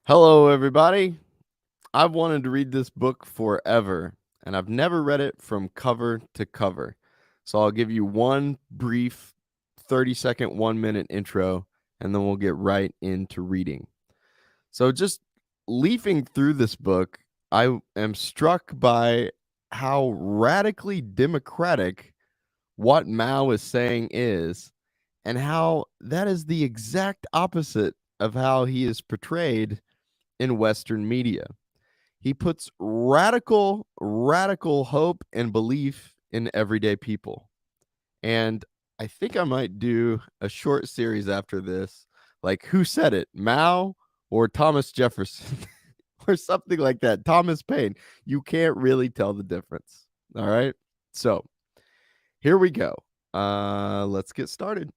Hello, everybody. I've wanted to read this book forever, and I've never read it from cover to cover. So I'll give you one brief 30-second, 1-minute intro, and then we'll get right into reading. So just leafing through this book, I am struck by how radically democratic what Mao is saying is, and how that is the exact opposite of how he is portrayed in Western media. He puts radical hope and belief in everyday people. And I think I might do a short series after this, like who said it, Mao or Thomas Jefferson, or something like that. Thomas Paine. You can't really tell the difference. All right. So here we go. Let's get started.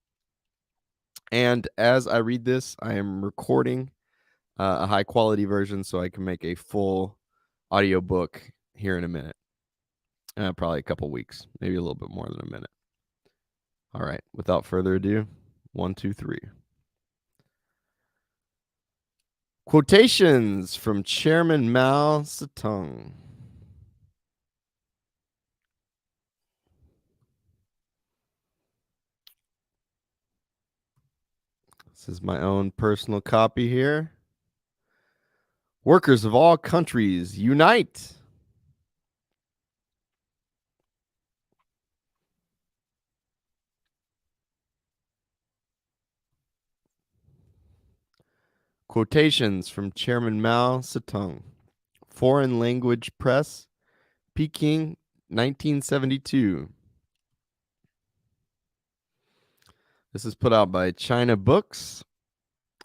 And as I read this, I am recording a high quality version so I can make a full audiobook here in a minute. Probably a couple weeks, maybe a little bit more than a minute. All right, without further ado, 1, 2, 3. Quotations from Chairman Mao Tsetung. This is my own personal copy here. Workers of all countries, unite! Quotations from Chairman Mao Tsetung. Foreign Language Press, Peking, 1972. This is put out by China Books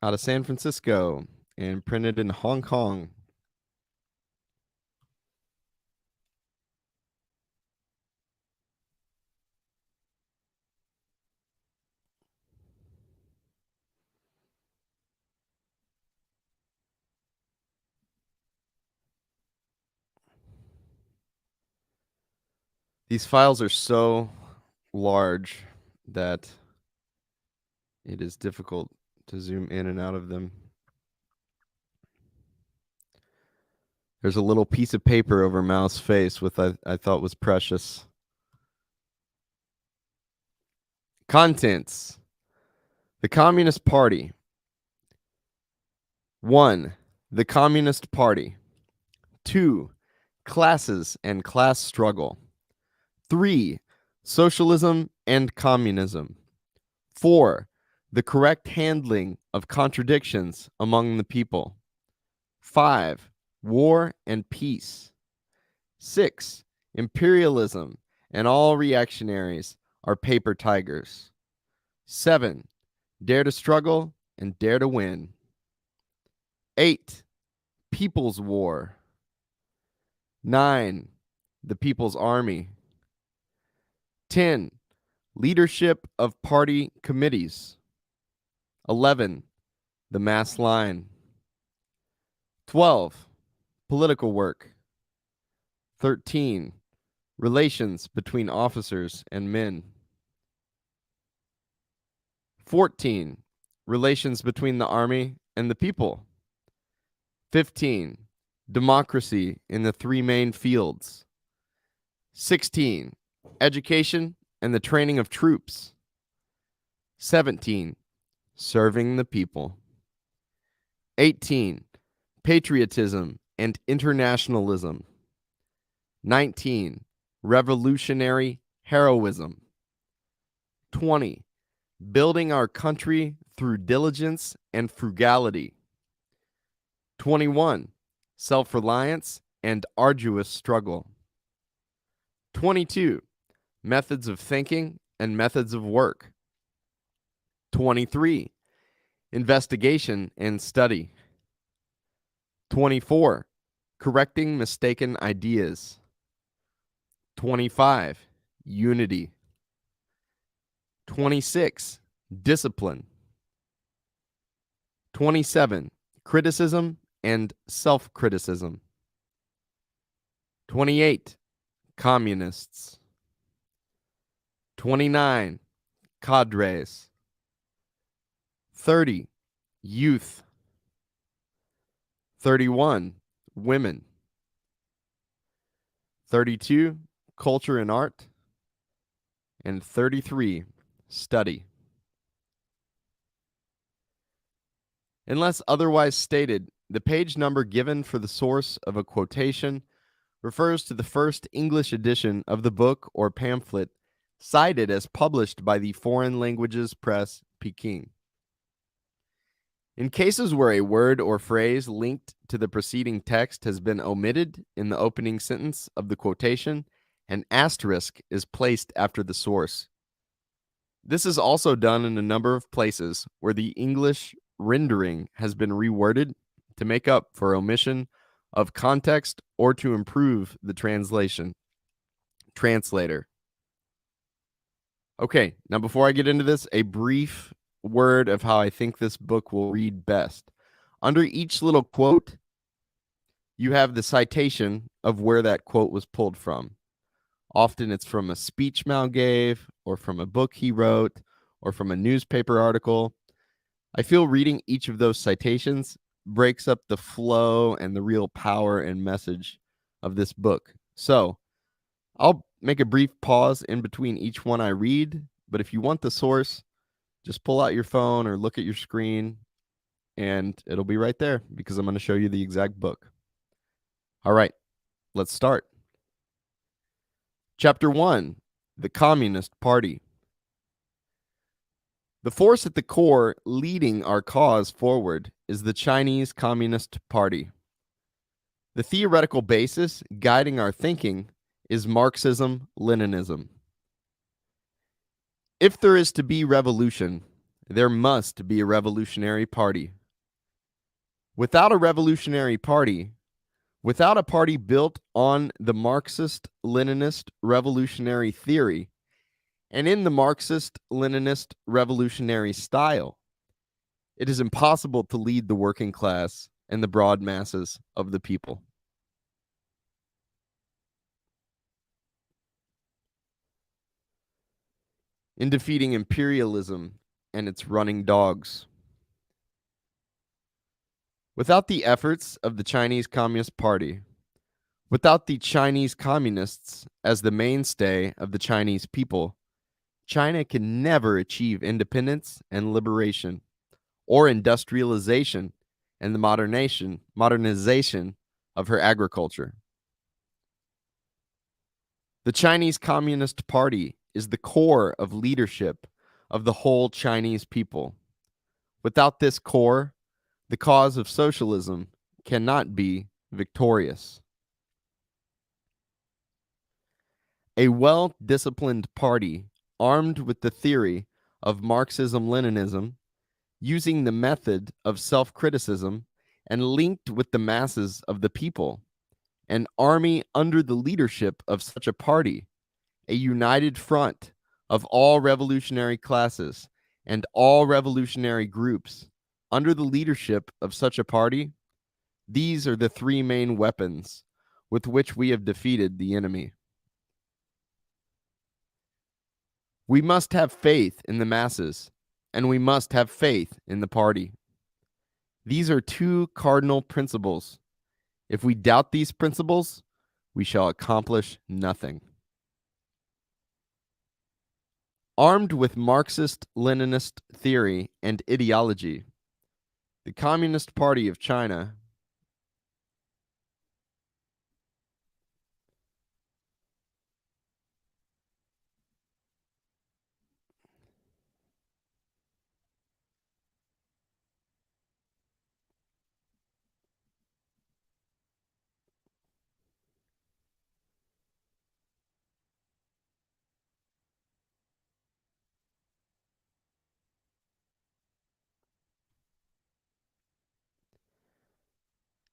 out of San Francisco and printed in Hong Kong. These files are so large that it is difficult to zoom in and out of them. There's a little piece of paper over Mao's face, which I thought was precious. Contents: the Communist Party. 1. The Communist Party. 2. Classes and class struggle. 3. Socialism and communism. 4. The correct handling of contradictions among the people. 5. War and peace. 6. Imperialism and all reactionaries are paper tigers. 7. Dare to struggle and dare to win. 8. People's War. 9. The People's Army. 10. Leadership of party committees. 11. The mass line. 12. Political work. 13. Relations between officers and men. 14. Relations between the army and the people. 15. Democracy in the three main fields. 16. Education and the training of troops. 17. Serving the people. 18. Patriotism and internationalism. 19. Revolutionary heroism. 20. Building our country through diligence and frugality. 21. Self-reliance and arduous struggle. 22. Methods of thinking and methods of work. 23. Investigation and study. 24. Correcting mistaken ideas. 25. Unity. 26. Discipline. 27. Criticism and self-criticism. 28. Communists. 29. Cadres. 30. Youth. 31, women. 32, culture and art. And 33, study. Unless otherwise stated, the page number given for the source of a quotation refers to the first English edition of the book or pamphlet cited as published by the Foreign Languages Press, Peking. In cases where a word or phrase linked to the preceding text has been omitted in the opening sentence of the quotation, an asterisk is placed after the source. This is also done in a number of places where the English rendering has been reworded to make up for omission of context or to improve the translation. Translator. Okay, now before I get into this, a brief word of how I think this book will read best. Under each little quote, you have the citation of where that quote was pulled from. Often it's from a speech Mao gave, or from a book he wrote, or from a newspaper article. I feel reading each of those citations breaks up the flow and the real power and message of this book. So I'll make a brief pause in between each one I read, but if you want the source, just pull out your phone or look at your screen, and it'll be right there because I'm going to show you the exact book. All right, let's start. Chapter 1, The Communist Party. The force at the core leading our cause forward is the Chinese Communist Party. The theoretical basis guiding our thinking is Marxism-Leninism. If there is to be revolution, there must be a revolutionary party. Without a revolutionary party, without a party built on the Marxist-Leninist revolutionary theory and in the Marxist-Leninist revolutionary style, it is impossible to lead the working class and the broad masses of the people. In defeating imperialism and its running dogs. Without the efforts of the Chinese Communist Party, without the Chinese Communists as the mainstay of the Chinese people, China can never achieve independence and liberation, or industrialization and the modernization of her agriculture. The Chinese Communist Party is the core of leadership of the whole Chinese people. Without this core, the cause of socialism cannot be victorious. A well-disciplined party armed with the theory of Marxism-Leninism, using the method of self-criticism and linked with the masses of the people, an army under the leadership of such a party, a united front of all revolutionary classes and all revolutionary groups under the leadership of such a party, these are the three main weapons with which we have defeated the enemy. We must have faith in the masses, and we must have faith in the party. These are two cardinal principles. If we doubt these principles, we shall accomplish nothing. Armed with Marxist-Leninist theory and ideology, the Communist Party of China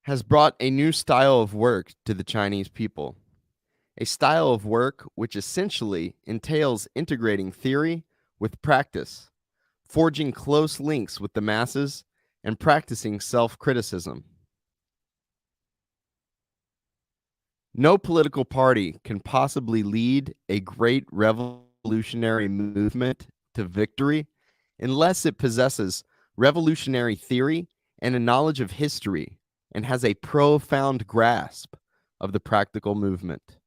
has brought a new style of work to the Chinese people, a style of work which essentially entails integrating theory with practice, forging close links with the masses, and practicing self-criticism. No political party can possibly lead a great revolutionary movement to victory unless it possesses revolutionary theory and a knowledge of history, and has a profound grasp of the practical movement.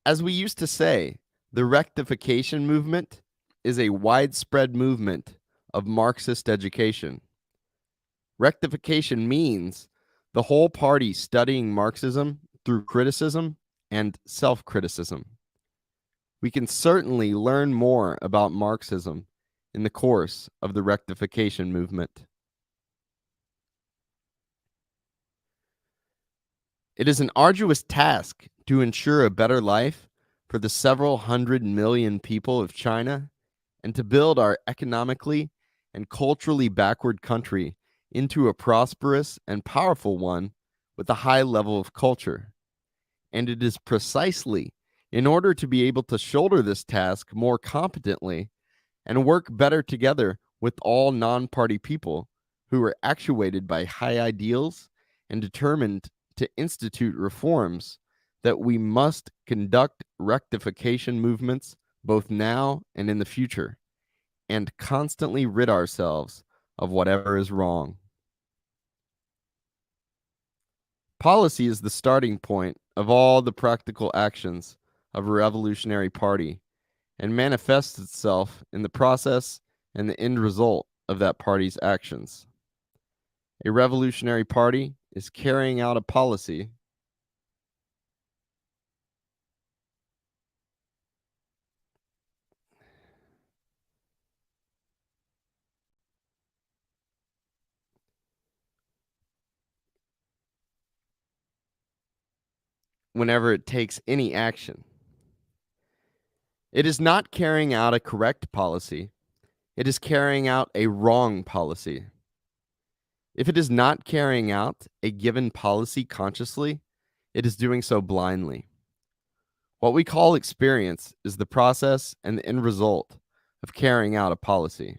As we used to say, the rectification movement is a widespread movement of Marxist education. Rectification means the whole party studying Marxism through criticism and self-criticism. We can certainly learn more about Marxism in the course of the rectification movement. It is an arduous task to ensure a better life for the several 100 million people of China and to build our economically and culturally backward country into a prosperous and powerful one with a high level of culture. And it is precisely in order to be able to shoulder this task more competently and work better together with all non-party people who are actuated by high ideals and determined to institute reforms that we must conduct rectification movements both now and in the future, and constantly rid ourselves of whatever is wrong. Policy is the starting point of all the practical actions of a revolutionary party and manifests itself in the process and the end result of that party's actions. A revolutionary party is carrying out a policy whenever it takes any action. It is not carrying out a correct policy, it is carrying out a wrong policy. If it is not carrying out a given policy consciously, it is doing so blindly. What we call experience is the process and the end result of carrying out a policy.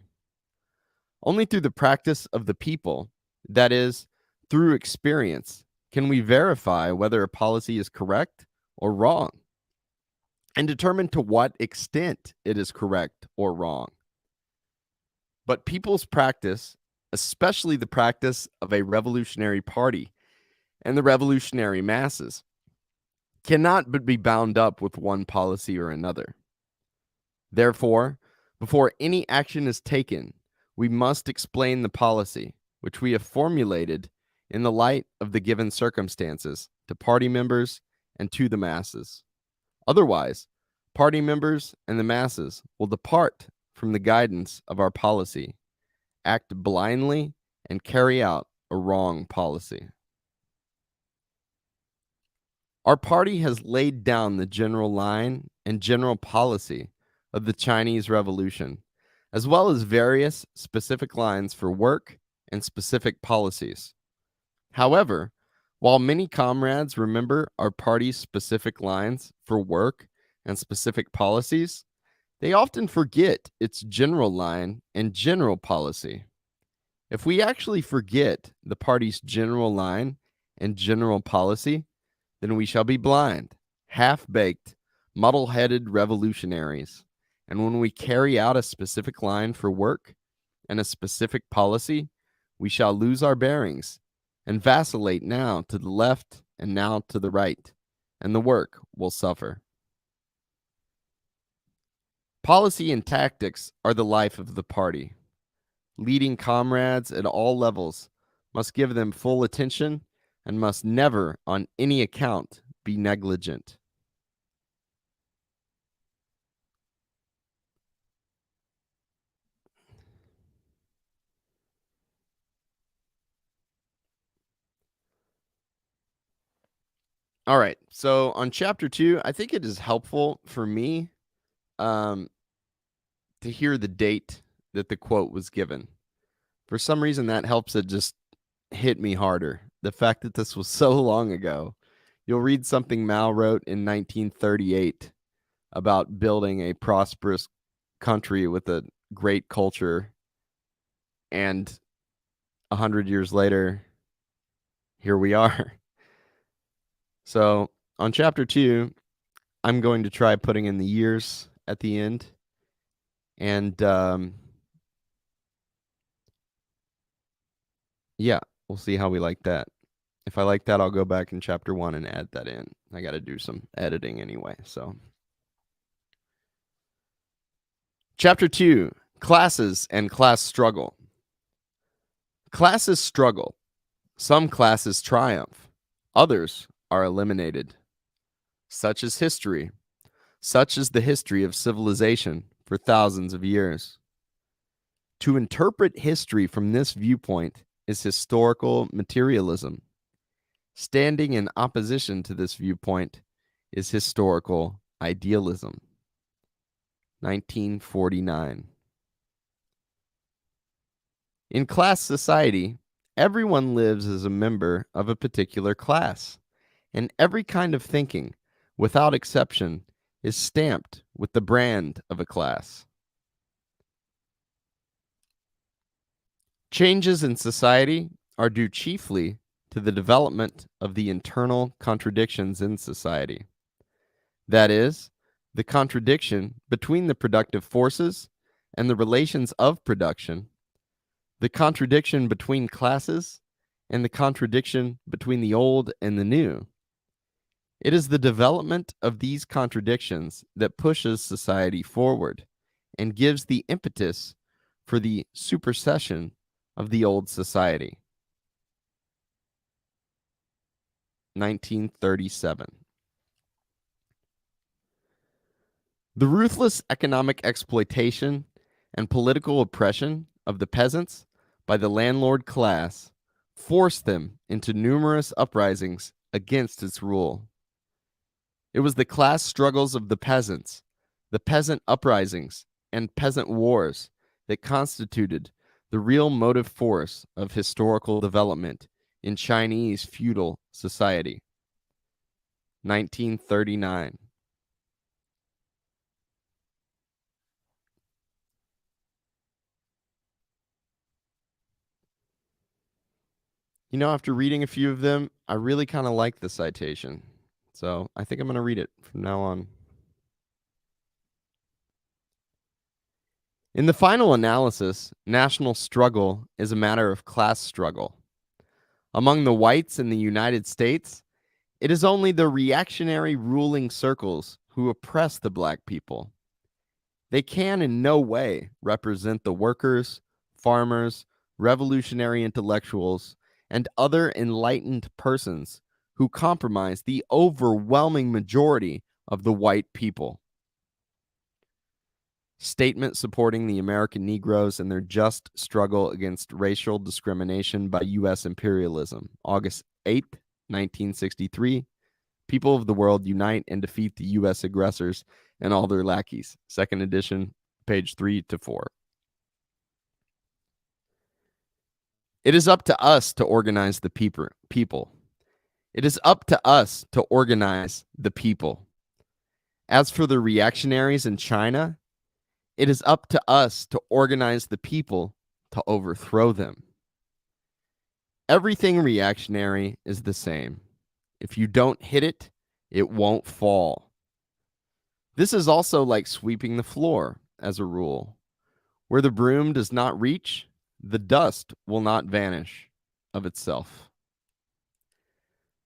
Only through the practice of the people, that is, through experience, can we verify whether a policy is correct or wrong and determine to what extent it is correct or wrong. But people's practice, especially the practice of a revolutionary party and the revolutionary masses, cannot but be bound up with one policy or another. Therefore, before any action is taken, we must explain the policy which we have formulated in the light of the given circumstances to party members and to the masses. Otherwise, party members and the masses will depart from the guidance of our policy, act blindly, and carry out a wrong policy. Our party has laid down the general line and general policy of the Chinese Revolution, as well as various specific lines for work and specific policies. However, while many comrades remember our party's specific lines for work and specific policies, they often forget its general line and general policy. If we actually forget the party's general line and general policy, then we shall be blind, half-baked, muddle-headed revolutionaries. And when we carry out a specific line for work and a specific policy, we shall lose our bearings and vacillate now to the left and now to the right, and the work will suffer. Policy and tactics are the life of the party. Leading comrades at all levels must give them full attention and must never, on any account, be negligent. All right, so on chapter 2, I think it is helpful for me to hear the date that the quote was given. For some reason, that helps it just hit me harder. The fact that this was so long ago. You'll read something Mao wrote in 1938 about building a prosperous country with a great culture, and 100 years later, here we are. So on chapter 2, I'm going to try putting in the years at the end, and Yeah, we'll see how we like that. If I like that, I'll go back in chapter 1 and add that in. I got to do some editing anyway, so. Chapter 2, Classes and Class Struggle. Classes struggle. Some classes triumph. Others are eliminated. Such is history. Such is the history of civilization for thousands of years. To interpret history from this viewpoint is historical materialism. Standing in opposition to this viewpoint is historical idealism. 1949. In class society, everyone lives as a member of a particular class, and every kind of thinking, without exception, is stamped with the brand of a class. Changes in society are due chiefly to the development of the internal contradictions in society. That is, the contradiction between the productive forces and the relations of production, the contradiction between classes, and the contradiction between the old and the new. It is the development of these contradictions that pushes society forward and gives the impetus for the supersession of the old society. 1937. The ruthless economic exploitation and political oppression of the peasants by the landlord class forced them into numerous uprisings against its rule. It was the class struggles of the peasants, the peasant uprisings, and peasant wars that constituted the real motive force of historical development in Chinese feudal society. 1939. After reading a few of them, I really kind of like the citation. So I think I'm going to read it from now on. In the final analysis, national struggle is a matter of class struggle. Among the whites in the United States, it is only the reactionary ruling circles who oppress the black people. They can in no way represent the workers, farmers, revolutionary intellectuals, and other enlightened persons who comprise the overwhelming majority of the white people. Statement supporting the American Negroes and their just struggle against racial discrimination by U.S. imperialism, August 8th, 1963. People of the world unite and defeat the U.S. aggressors and all their lackeys. Second edition, page 3 to 4. It is up to us to organize the people. It is up to us to organize the people. As for the reactionaries in China, it is up to us to organize the people to overthrow them. Everything reactionary is the same. If you don't hit it, it won't fall. This is also like sweeping the floor, as a rule. Where the broom does not reach, the dust will not vanish of itself.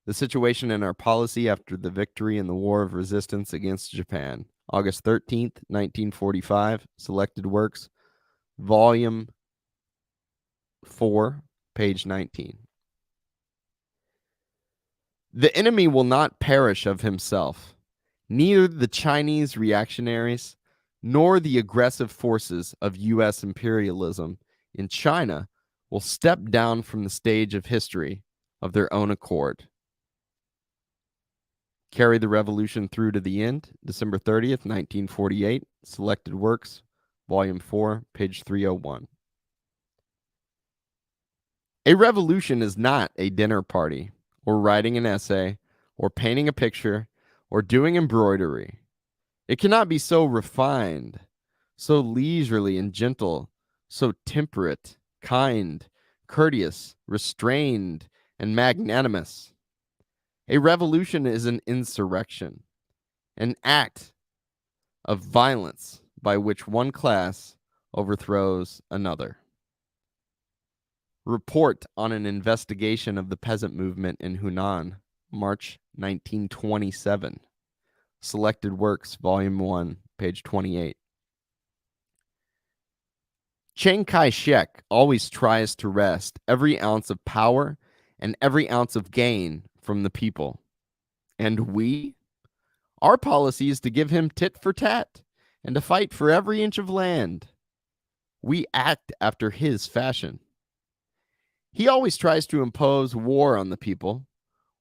The situation in our policy after the victory in the War of Resistance against Japan, August 13th, 1945, Selected Works, Volume 4, page 19. The enemy will not perish of himself. Neither the Chinese reactionaries nor the aggressive forces of U.S. imperialism in China will step down from the stage of history of their own accord. Carry the Revolution Through to the End, December 30th, 1948, Selected Works, Volume 4, page 301. A revolution is not a dinner party, or writing an essay, or painting a picture, or doing embroidery. It cannot be so refined, so leisurely and gentle, so temperate, kind, courteous, restrained, and magnanimous. A revolution is an insurrection, an act of violence by which one class overthrows another. Report on an investigation of the peasant movement in Hunan, March 1927. Selected Works, Volume 1, page 28. Chiang Kai-shek always tries to wrest every ounce of power and every ounce of gain from the people. And we? Our policy is to give him tit for tat and to fight for every inch of land. We act after his fashion. He always tries to impose war on the people,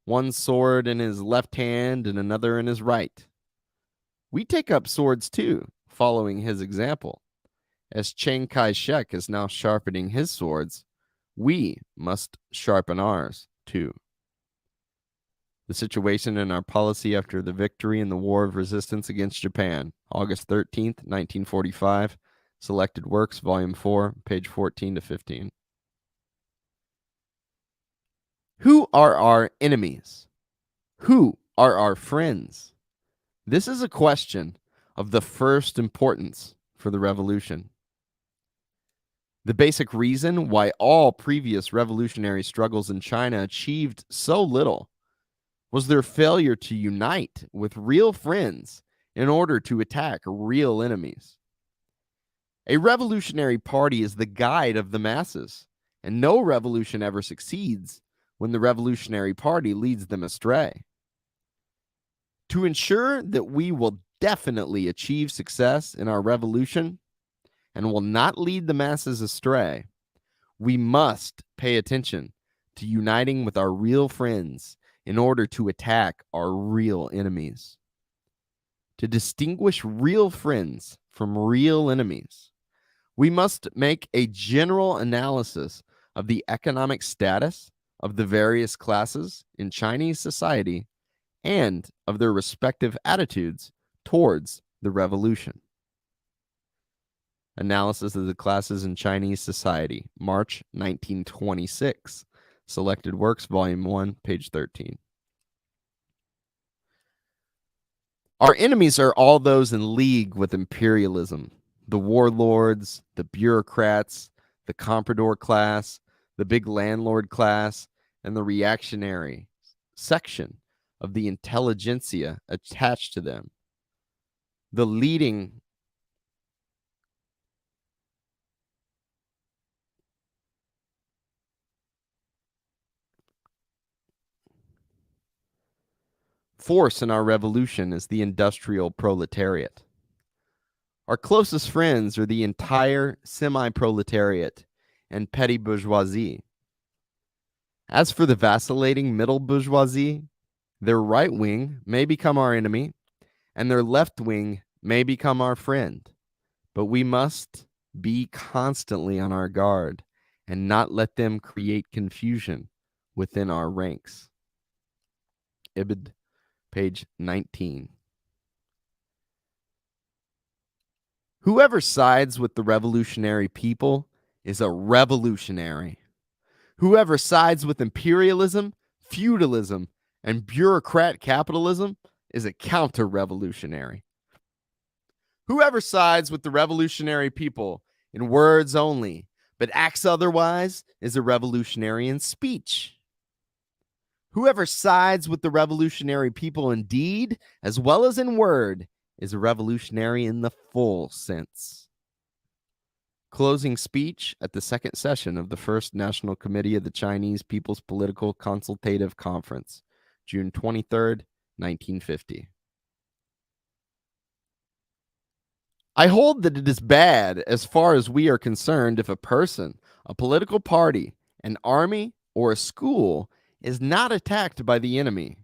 one sword in his left hand and another in his right. We take up swords too, following his example. As Chiang Kai-shek is now sharpening his swords, we must sharpen ours too. The situation and our policy after the victory in the War of Resistance against Japan, August 13th, 1945. Selected Works, Volume 4, page 14 to 15. Who are our enemies? Who are our friends? This is a question of the first importance for the revolution. The basic reason why all previous revolutionary struggles in China achieved so little was their failure to unite with real friends in order to attack real enemies. A revolutionary party is the guide of the masses, and no revolution ever succeeds when the revolutionary party leads them astray. To ensure that we will definitely achieve success in our revolution and will not lead the masses astray, we must pay attention to uniting with our real friends in order to attack our real enemies. To distinguish real friends from real enemies, we must make a general analysis of the economic status of the various classes in Chinese society and of their respective attitudes towards the revolution. Analysis of the classes in Chinese society, March 1926. Selected Works, Volume 1, page 13. Our enemies are all those in league with imperialism, the warlords, the bureaucrats, the comprador class, the big landlord class, and the reactionary section of the intelligentsia attached to them. The leading force in our revolution is the industrial proletariat. Our closest friends are the entire semi-proletariat and petty bourgeoisie. As for the vacillating middle bourgeoisie, their right wing may become our enemy, and their left wing may become our friend. But we must be constantly on our guard and not let them create confusion within our ranks. Ibid, page 19. Whoever sides with the revolutionary people is a revolutionary. Whoever sides with imperialism, feudalism, and bureaucrat capitalism is a counter-revolutionary. Whoever sides with the revolutionary people in words only, but acts otherwise, is a revolutionary in speech. Whoever sides with the revolutionary people in deed as well as in word is a revolutionary in the full sense. Closing speech at the second session of the First National Committee of the Chinese People's Political Consultative Conference, June 23rd, 1950. I hold that it is bad, as far as we are concerned, if a person, a political party, an army, or a school is not attacked by the enemy.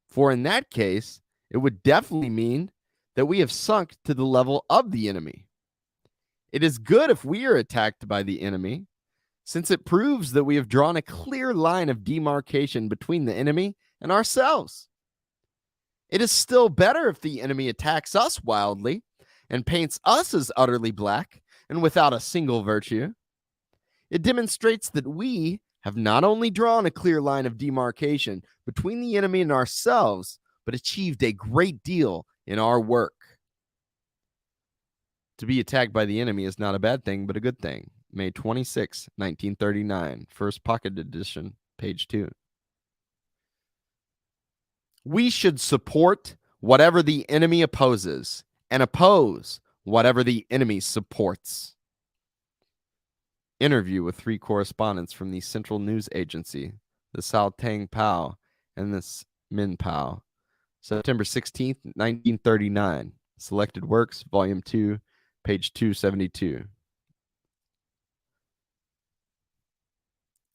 For in that case, it would definitely mean that we have sunk to the level of the enemy. It is good if we are attacked by the enemy, since it proves that we have drawn a clear line of demarcation between the enemy and ourselves. It is still better if the enemy attacks us wildly and paints us as utterly black and without a single virtue. It demonstrates that we have not only drawn a clear line of demarcation between the enemy and ourselves, but achieved a great deal in our work. To be attacked by the enemy is not a bad thing, but a good thing. May 26, 1939. First pocket edition, page 2. We should support whatever the enemy opposes and oppose whatever the enemy supports. Interview with 3 correspondents from the Central News Agency, the Sao Tang Pao and the Min Pao, September 16th, 1939. Selected Works, Volume 2, page 272.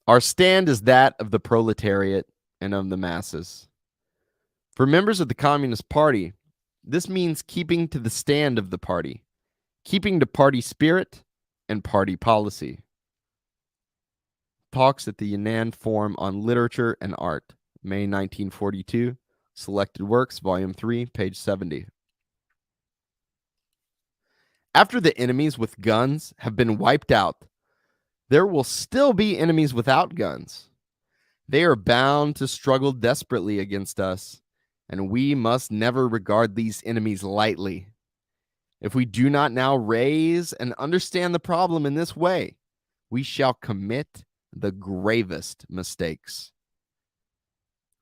Our stand is that of the proletariat and of the masses. For members of the Communist Party, this means keeping to the stand of the party, keeping to party spirit and party policy. Talks at the Yan'an Forum on Literature and Art, May 1942. Selected Works, Volume 3, page 70. After the enemies with guns have been wiped out, there will still be enemies without guns. They are bound to struggle desperately against us, and we must never regard these enemies lightly. If we do not now raise and understand the problem in this way, we shall commit the gravest mistakes.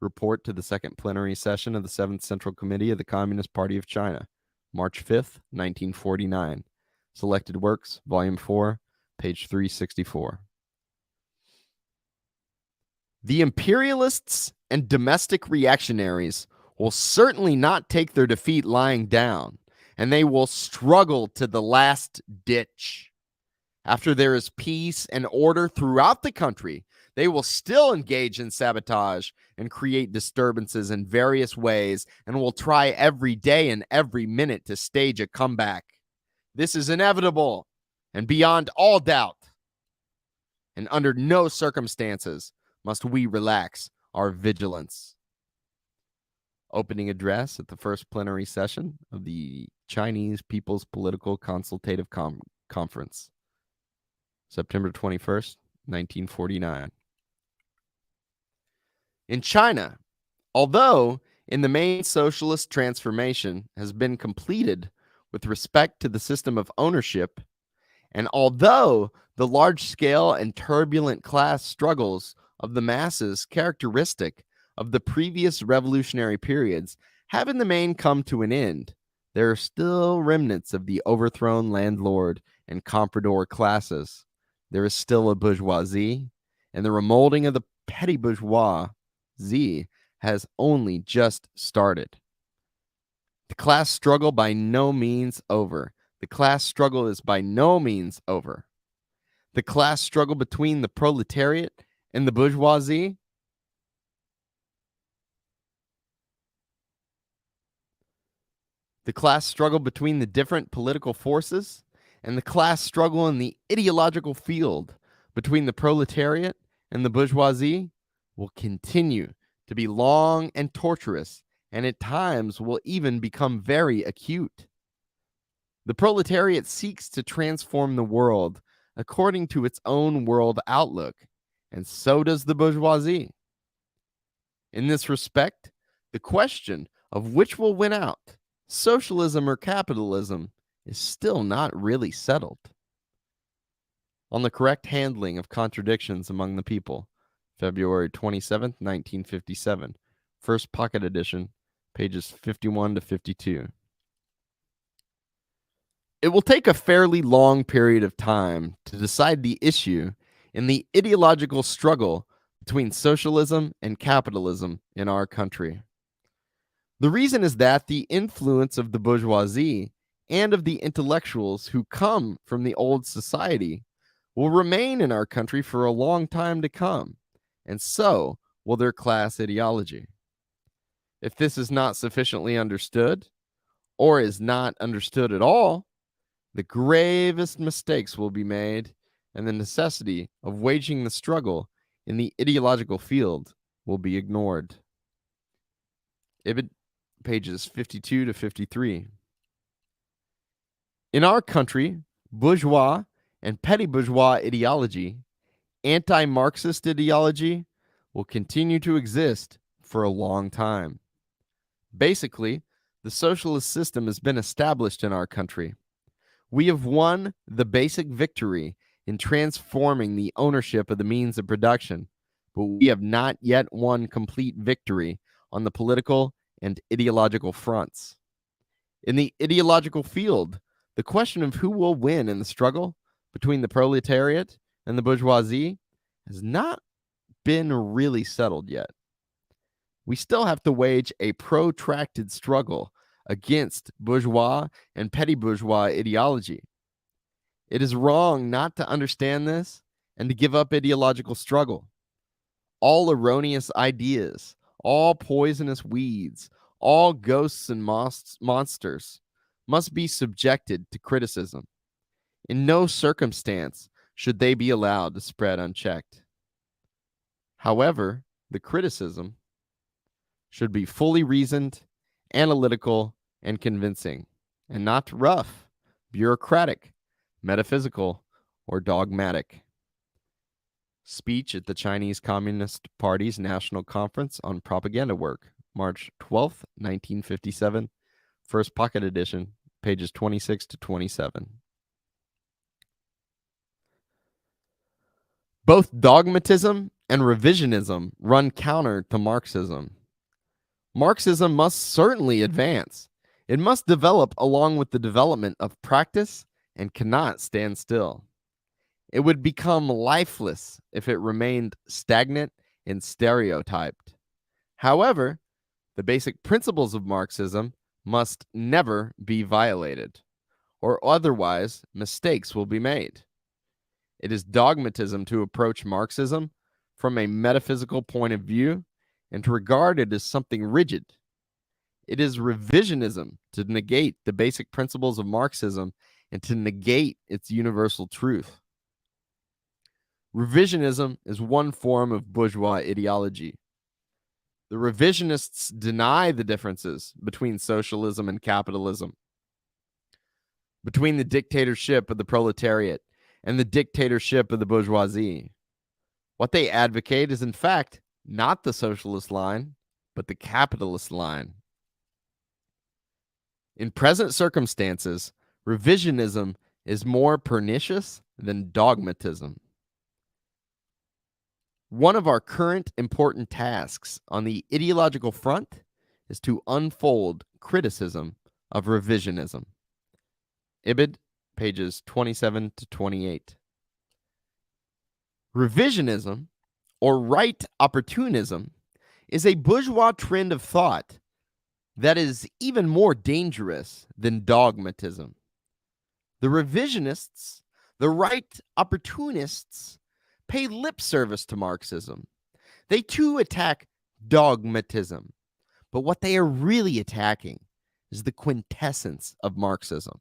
Report to the Second Plenary Session of the Seventh Central Committee of the Communist Party of China, March 5th, 1949. Selected Works, Volume 4, page 364. The imperialists and domestic reactionaries will certainly not take their defeat lying down, and they will struggle to the last ditch. After there is peace and order throughout the country, they will still engage in sabotage and create disturbances in various ways, and will try every day and every minute to stage a comeback. This is inevitable and beyond all doubt. And under no circumstances must we relax our vigilance. Opening address at the first plenary session of the Chinese People's Political Consultative Conference, September 21st, 1949. In China, although in the main socialist transformation has been completed with respect to the system of ownership, and although the large-scale and turbulent class struggles of the masses characteristic of the previous revolutionary periods have in the main come to an end, there are still remnants of the overthrown landlord and comprador classes. There is still a bourgeoisie, and the remolding of the petty bourgeoisie has only just started. The class struggle by no means over. The class struggle is by no means over. The class struggle between the proletariat and the bourgeoisie the class struggle between the different political forces and the class struggle in the ideological field between the proletariat and the bourgeoisie will continue to be long and torturous, and at times will even become very acute. The proletariat seeks to transform the world according to its own world outlook, and so does the bourgeoisie. In this respect, the question of which will win out, socialism or capitalism, is still not really settled. On the correct handling of contradictions among the people, February 27th, 1957, first pocket edition, pages 51 to 52. It will take a fairly long period of time to decide the issue in the ideological struggle between socialism and capitalism in our country. The reason is that the influence of the bourgeoisie and of the intellectuals who come from the old society will remain in our country for a long time to come, and so will their class ideology. If this is not sufficiently understood, or is not understood at all, the gravest mistakes will be made, and the necessity of waging the struggle in the ideological field will be ignored. Ibid, pages 52 to 53. In our country, bourgeois and petty bourgeois ideology, anti-Marxist ideology, will continue to exist for a long time. Basically, the socialist system has been established in our country. We have won the basic victory in transforming the ownership of the means of production, but we have not yet won complete victory on the political and ideological fronts. In the ideological field, the question of who will win in the struggle between the proletariat and the bourgeoisie has not been really settled yet. We still have to wage a protracted struggle against bourgeois and petty bourgeois ideology. It is wrong not to understand this and to give up ideological struggle. All erroneous ideas, all poisonous weeds, all ghosts and monsters must be subjected to criticism. In no circumstance should they be allowed to spread unchecked. However, the criticism should be fully reasoned, analytical, and convincing, and not rough, bureaucratic, metaphysical, or dogmatic. Speech at the Chinese Communist Party's National Conference on Propaganda Work, March 12, 1957, first pocket edition, pages 26 to 27. Both dogmatism and revisionism run counter to Marxism. Marxism must certainly advance. It must develop along with the development of practice and cannot stand still. It would become lifeless if it remained stagnant and stereotyped. However, the basic principles of Marxism must never be violated, or otherwise mistakes will be made. It is dogmatism to approach Marxism from a metaphysical point of view and to regard it as something rigid. It is revisionism to negate the basic principles of Marxism and to negate its universal truth. Revisionism is one form of bourgeois ideology. The revisionists deny the differences between socialism and capitalism, between the dictatorship of the proletariat and the dictatorship of the bourgeoisie. What they advocate is, in fact, not the socialist line, but the capitalist line. In present circumstances, revisionism is more pernicious than dogmatism. One of our current important tasks on the ideological front is to unfold criticism of revisionism. Ibid, pages 27 to 28. Revisionism, or right opportunism, is a bourgeois trend of thought that is even more dangerous than dogmatism. The revisionists, the right opportunists, pay lip service to Marxism. They too attack dogmatism, but what they are really attacking is the quintessence of Marxism.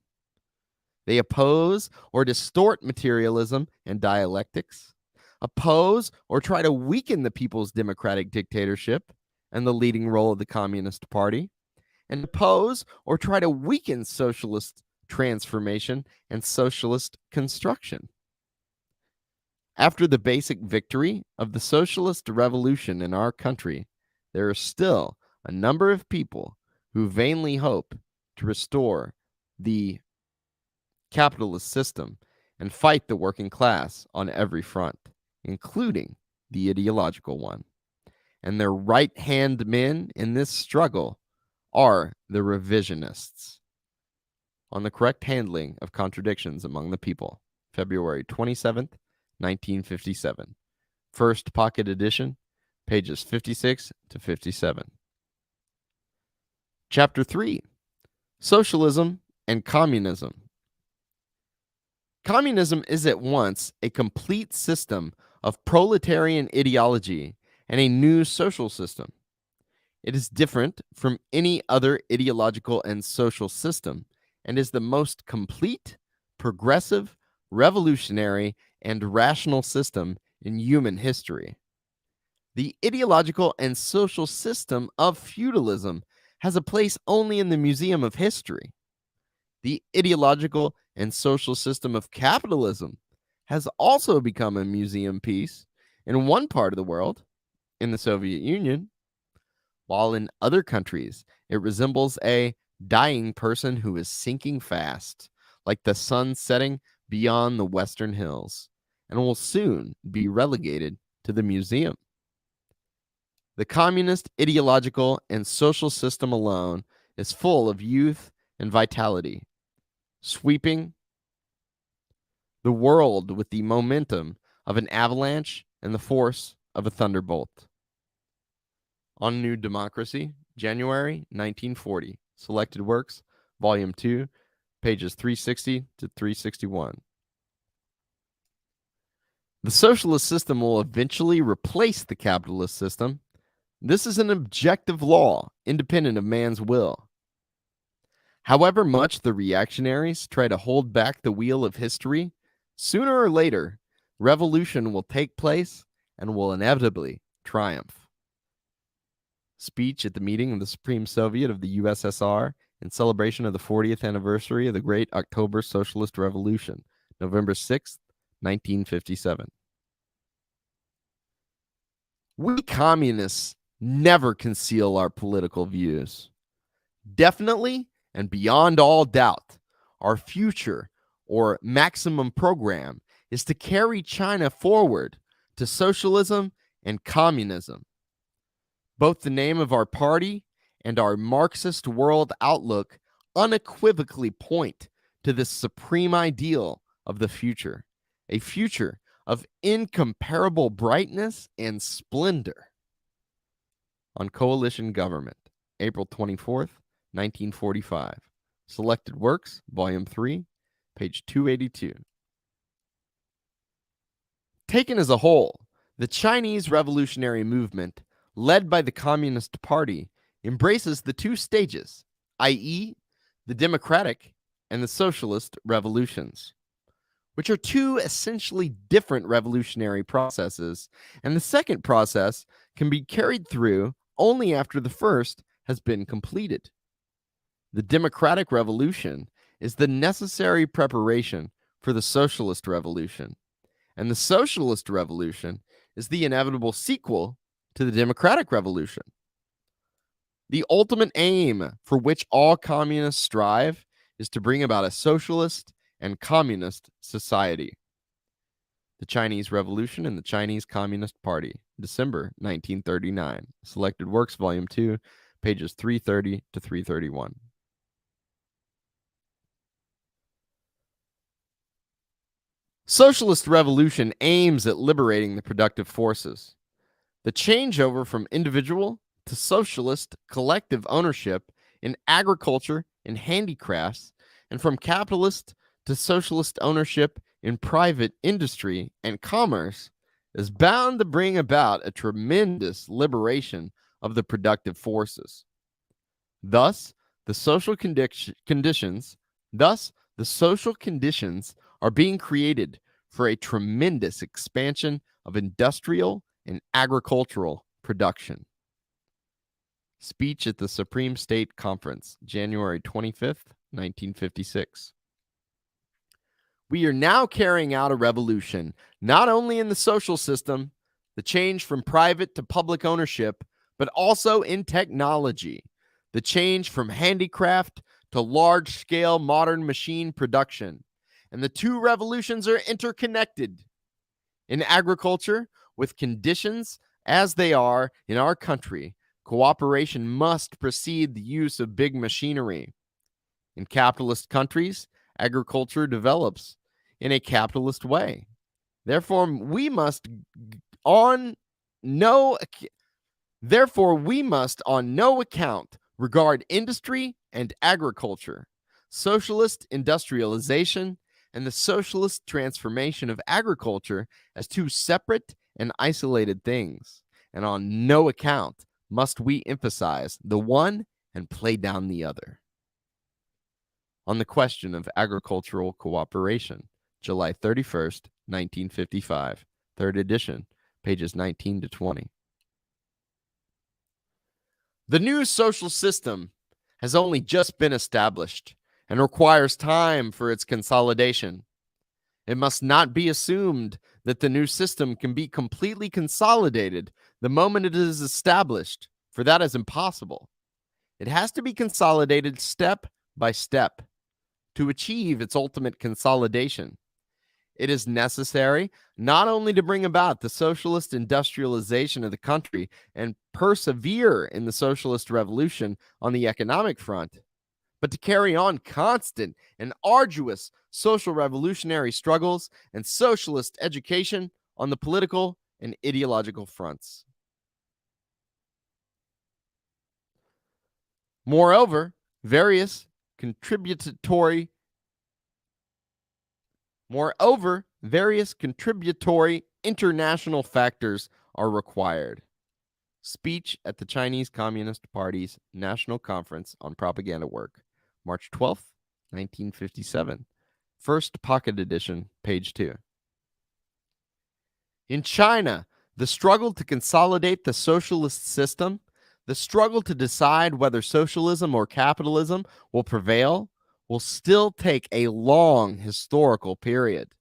They oppose or distort materialism and dialectics, oppose or try to weaken the people's democratic dictatorship and the leading role of the Communist Party, and oppose or try to weaken socialist transformation and socialist construction. After the basic victory of the socialist revolution in our country, there are still a number of people who vainly hope to restore the capitalist system and fight the working class on every front, including the ideological one. And their right-hand men in this struggle are the revisionists. On the correct handling of contradictions among the people, February 27th, 1957. First pocket edition, pages 56 to 57. Chapter 3, Socialism and Communism. Communism is at once a complete system of proletarian ideology and a new social system. It is different from any other ideological and social system and is the most complete, progressive, revolutionary, and rational system in human history. The ideological and social system of feudalism has a place only in the Museum of History. The ideological and social system of capitalism has also become a museum piece in one part of the world, in the Soviet Union, while in other countries it resembles a dying person who is sinking fast, like the sun setting beyond the western hills, and will soon be relegated to the museum. The communist ideological and social system alone is full of youth and vitality, sweeping the world with the momentum of an avalanche and the force of a thunderbolt. On New Democracy, January 1940. Selected Works, Volume 2, pages 360 to 361. The socialist system will eventually replace the capitalist system. This is an objective law, independent of man's will. However much the reactionaries try to hold back the wheel of history, sooner or later, revolution will take place and will inevitably triumph. Speech at the meeting of the Supreme Soviet of the USSR in celebration of the 40th anniversary of the Great October Socialist Revolution, November 6th, 1957. We communists never conceal our political views. Definitely and beyond all doubt, our future or maximum program is to carry China forward to socialism and communism. Both the name of our party and our Marxist world outlook unequivocally point to this supreme ideal of the future, a future of incomparable brightness and splendor. On Coalition Government, April 24th, 1945. Selected Works, Volume 3, page 282. Taken as a whole, the Chinese revolutionary movement, led by the Communist Party, embraces the two stages, i.e., the democratic and the socialist revolutions, which are two essentially different revolutionary processes, and the second process can be carried through only after the first has been completed. The democratic revolution is the necessary preparation for the socialist revolution, and the socialist revolution is the inevitable sequel to the democratic revolution. The ultimate aim for which all communists strive is to bring about a socialist and communist society. The Chinese Revolution and the Chinese Communist Party, December 1939. Selected Works, Volume 2, pages 330 to 331. Socialist revolution aims at liberating the productive forces. The changeover from individual to socialist collective ownership in agriculture and handicrafts, and from capitalist to socialist ownership in private industry and commerce, is bound to bring about a tremendous liberation of the productive forces. Thus, the social conditions are being created for a tremendous expansion of industrial and agricultural production. Speech at the Supreme State Conference, January 25th, 1956. We are now carrying out a revolution, not only in the social system, the change from private to public ownership, but also in technology, the change from handicraft to large-scale modern machine production. And the two revolutions are interconnected. In agriculture, with conditions as they are in our country, cooperation must precede the use of big machinery. In capitalist countries, agriculture develops in a capitalist way. Therefore, we must on no account regard industry and agriculture, socialist industrialization, and the socialist transformation of agriculture as two separate and isolated things. And on no account must we emphasize the one and play down the other. On the question of agricultural cooperation, July 31st, 1955, third edition, pages 19 to 20. The new social system has only just been established and requires time for its consolidation. It must not be assumed that the new system can be completely consolidated the moment it is established, for that is impossible. It has to be consolidated step by step to achieve its ultimate consolidation. It is necessary not only to bring about the socialist industrialization of the country and persevere in the socialist revolution on the economic front, but to carry on constant and arduous social revolutionary struggles and socialist education on the political and ideological fronts. Moreover, various contributory international factors are required. Speech at the Chinese Communist Party's National Conference on Propaganda Work, March 12th, 1957. First pocket edition, page 2. In China, the struggle to consolidate the socialist system, the struggle to decide whether socialism or capitalism will prevail, will still take a long historical period.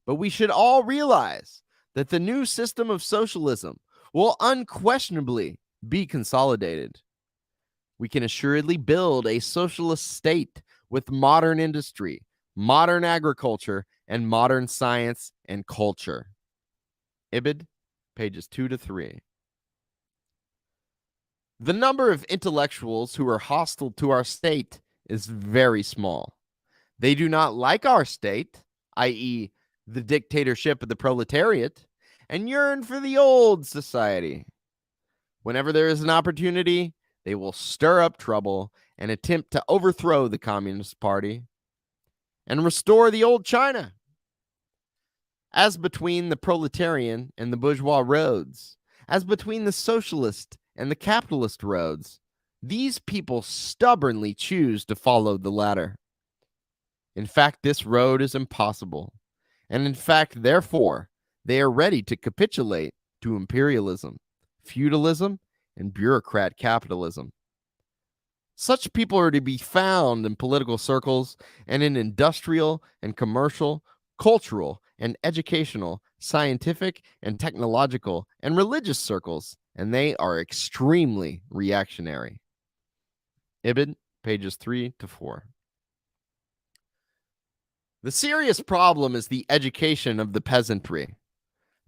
But we should all realize that the new system of socialism will unquestionably be consolidated. We can assuredly build a socialist state with modern industry, modern agriculture, and modern science and culture. Ibid, pages 2 to 3. The number of intellectuals who are hostile to our state is very small. They do not like our state, i.e., the dictatorship of the proletariat, and yearn for the old society. Whenever there is an opportunity, they will stir up trouble and attempt to overthrow the Communist Party and restore the old China. As between the proletarian and the bourgeois roads, as between the socialist and the capitalist roads, these people stubbornly choose to follow the latter. In fact, this road is impossible, and in fact, therefore, they are ready to capitulate to imperialism, feudalism, and bureaucrat capitalism. Such people are to be found in political circles and in industrial and commercial, cultural and educational, scientific and technological and religious circles, and they are extremely reactionary. Ibid, pages 3 to 4. The serious problem is the education of the peasantry.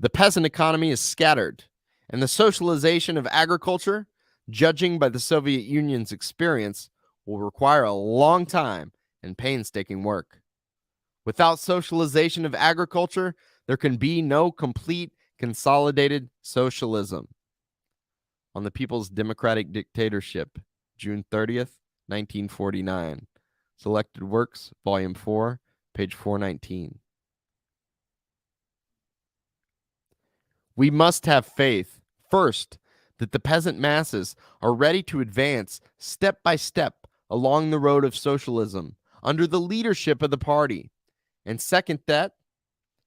The peasant economy is scattered, and the socialization of agriculture, judging by the Soviet Union's experience, will require a long time and painstaking work. Without socialization of agriculture, there can be no complete, consolidated socialism. On the People's Democratic Dictatorship, June 30th, 1949. Selected Works, Volume 4, page 419. We must have faith, first, that the peasant masses are ready to advance step by step along the road of socialism under the leadership of the party. And second, that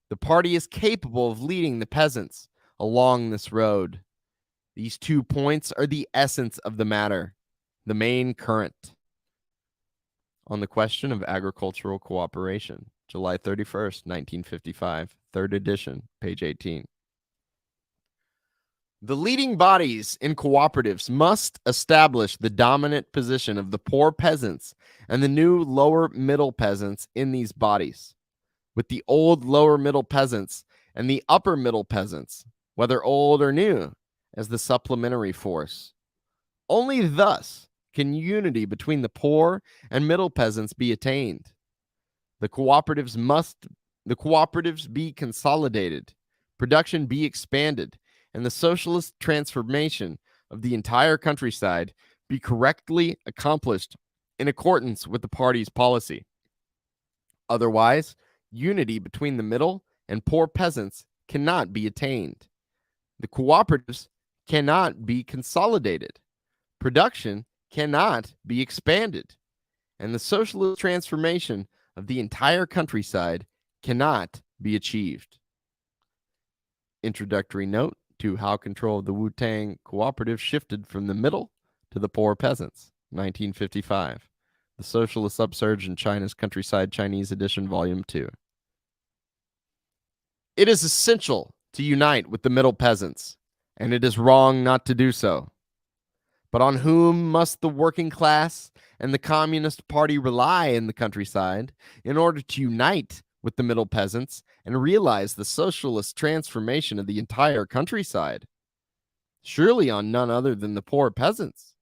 the party is capable of leading the peasants along this road. These 2 points are the essence of the matter, the main current. On the question of agricultural cooperation, July 31st, 1955, third edition, page 18. The leading bodies in cooperatives must establish the dominant position of the poor peasants and the new lower middle peasants in these bodies, with the old lower middle peasants and the upper middle peasants, whether old or new, as the supplementary force. Only thus can unity between the poor and middle peasants be attained. The cooperatives be consolidated, production be expanded, and the socialist transformation of the entire countryside be correctly accomplished in accordance with the party's policy. Otherwise, unity between the middle and poor peasants cannot be attained. The cooperatives cannot be consolidated. Production cannot be expanded. And the socialist transformation of the entire countryside cannot be achieved. Introductory note to how control of the Wu-Tang cooperative shifted from the middle to the poor peasants, 1955. The Socialist Upsurge in China's Countryside Chinese Edition, Volume 2. It is essential to unite with the middle peasants, and it is wrong not to do so. But on whom must the working class and the Communist Party rely in the countryside in order to unite with the middle peasants and realize the socialist transformation of the entire countryside? Surely on none other than the poor peasants.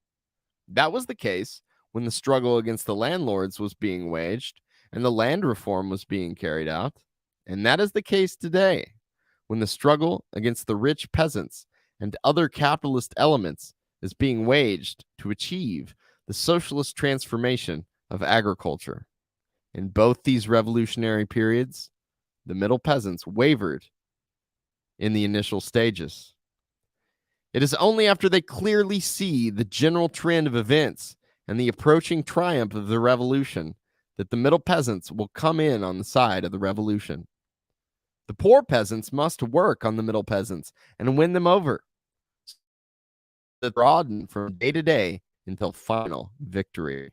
That was the case when the struggle against the landlords was being waged and the land reform was being carried out. And that is the case today when the struggle against the rich peasants and other capitalist elements is being waged to achieve the socialist transformation of agriculture. In both these revolutionary periods, the middle peasants wavered in the initial stages. It is only after they clearly see the general trend of events and the approaching triumph of the revolution that the middle peasants will come in on the side of the revolution. The poor peasants must work on the middle peasants and win them over, that broaden from day to day until final victory.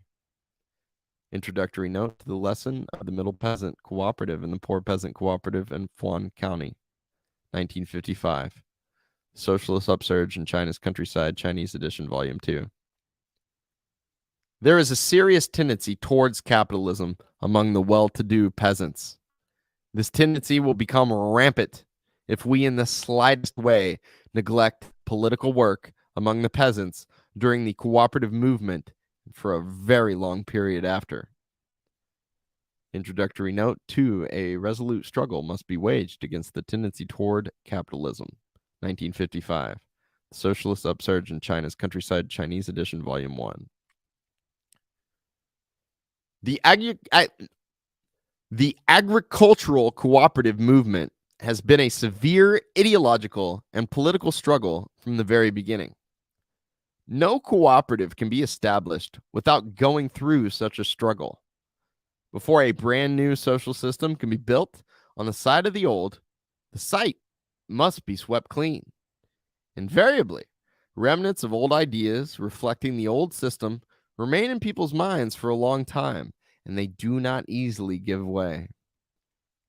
Introductory note to the lesson of the Middle Peasant Cooperative and the Poor Peasant Cooperative in Fuan County, 1955. Socialist Upsurge in China's Countryside, Chinese edition, Volume 2. There is a serious tendency towards capitalism among the well-to-do peasants. This tendency will become rampant if we in the slightest way neglect political work among the peasants during the cooperative movement for a very long period after. Introductory note 2. A resolute struggle must be waged against the tendency toward capitalism. 1955. Socialist Upsurge in China's Countryside, Chinese edition, Volume 1. The agricultural cooperative movement has been a severe ideological and political struggle from the very beginning. No cooperative can be established without going through such a struggle. Before a brand new social system can be built on the site of the old, the site must be swept clean. Invariably, remnants of old ideas reflecting the old system remain in people's minds for a long time, and they do not easily give way.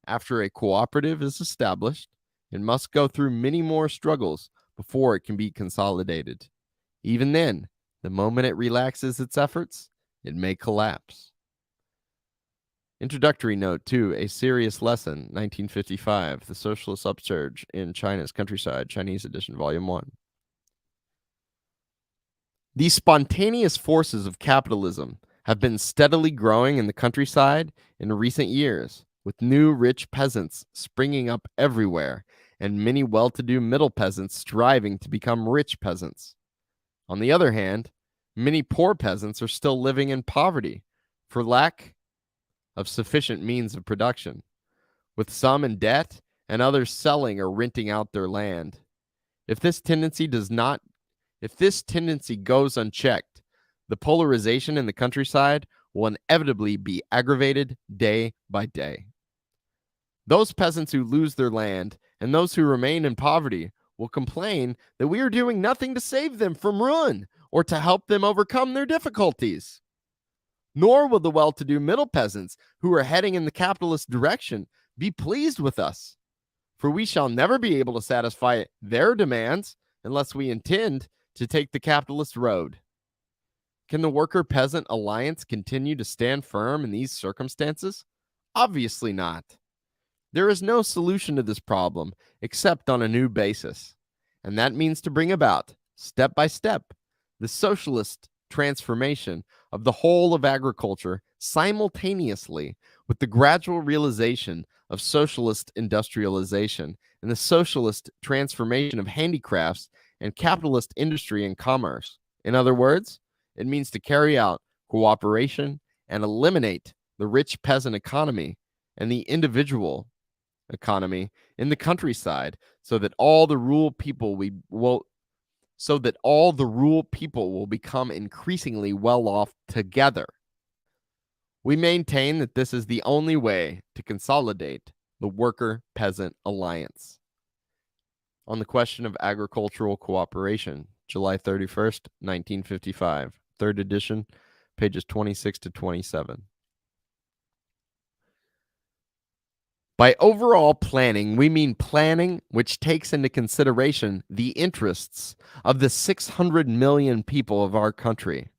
After a cooperative is established, it must go through many more struggles before it can be consolidated. Even then, the moment it relaxes its efforts, it may collapse. Introductory note 2. A serious lesson, 1955. The Socialist Upsurge in China's Countryside, Chinese edition, Volume 1. The spontaneous forces of capitalism have been steadily growing in the countryside in recent years, with new rich peasants springing up everywhere and many well-to-do middle peasants striving to become rich peasants. On the other hand, many poor peasants are still living in poverty for lack of sufficient means of production, with some in debt and others selling or renting out their land. If this tendency goes unchecked, the polarization in the countryside will inevitably be aggravated day by day. Those peasants who lose their land and those who remain in poverty will complain that we are doing nothing to save them from ruin or to help them overcome their difficulties. Nor will the well-to-do middle peasants who are heading in the capitalist direction be pleased with us, for we shall never be able to satisfy their demands unless we intend to take the capitalist road. Can the worker-peasant alliance continue to stand firm in these circumstances? Obviously not. There is no solution to this problem except on a new basis, and that means to bring about, step by step, the socialist transformation of the whole of agriculture simultaneously with the gradual realization of socialist industrialization and the socialist transformation of handicrafts and capitalist industry and commerce. In other words, it means to carry out cooperation and eliminate the rich peasant economy and the individual economy in the countryside so that all the rural people will become increasingly well off together. We maintain that this is the only way to consolidate the worker-peasant alliance. On the question of agricultural cooperation, July 31st, 1955, third edition, pages 26 to 27. By overall planning, we mean planning which takes into consideration the interests of the 600 million people of our country.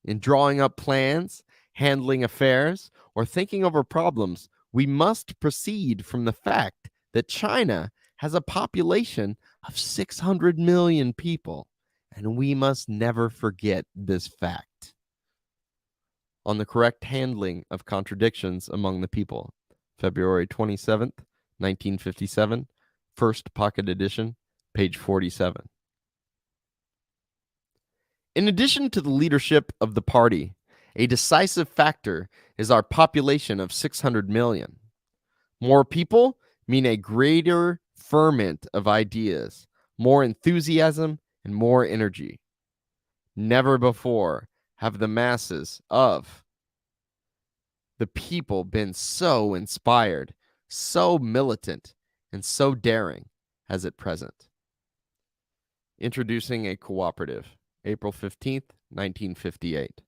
In drawing up plans, handling affairs, or thinking over problems, We must proceed from the fact that China has a population of 600 million people, and we must never forget this fact. On the correct handling of contradictions among the people, February 27th, 1957, First Pocket Edition, page 47. In addition to the leadership of the party, a decisive factor is our population of 600 million. More people mean a greater ferment of ideas, more enthusiasm, and more energy. Never before have the masses of the people been so inspired, so militant, and so daring as at present. Introducing a Cooperative, April 15th, 1958.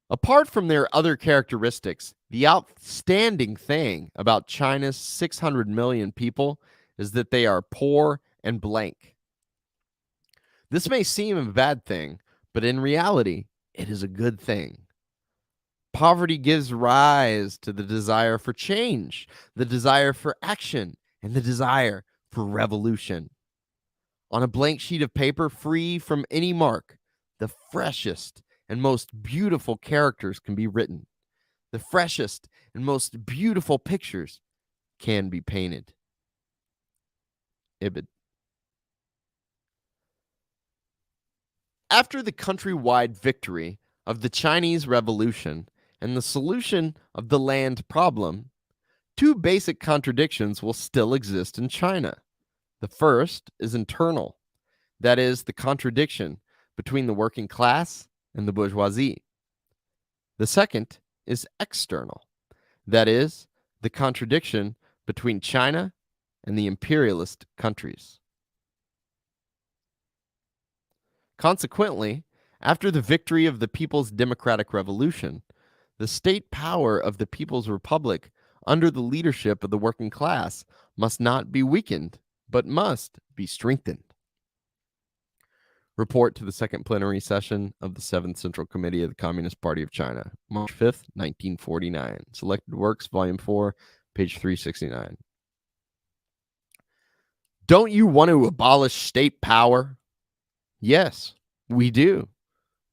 Apart from their other characteristics, the outstanding thing about China's 600 million people is that they are poor and blank. This may seem a bad thing, but in reality, it is a good thing. Poverty gives rise to the desire for change, the desire for action, and the desire for revolution. On a blank sheet of paper, free from any mark, the freshest and most beautiful characters can be written. The freshest and most beautiful pictures can be painted. Ibid. After the countrywide victory of the Chinese Revolution and the solution of the land problem, two basic contradictions will still exist in China. The first is internal, that is, the contradiction between the working class and the bourgeoisie. The second is external, that is, the contradiction between China and the imperialist countries. Consequently, after the victory of the People's Democratic Revolution, the state power of the People's Republic under the leadership of the working class must not be weakened, but must be strengthened. Report to the Second Plenary Session of the Seventh Central Committee of the Communist Party of China, March 5th, 1949. Selected Works, Volume 4, page 369. Don't you want to abolish state power? Yes, we do,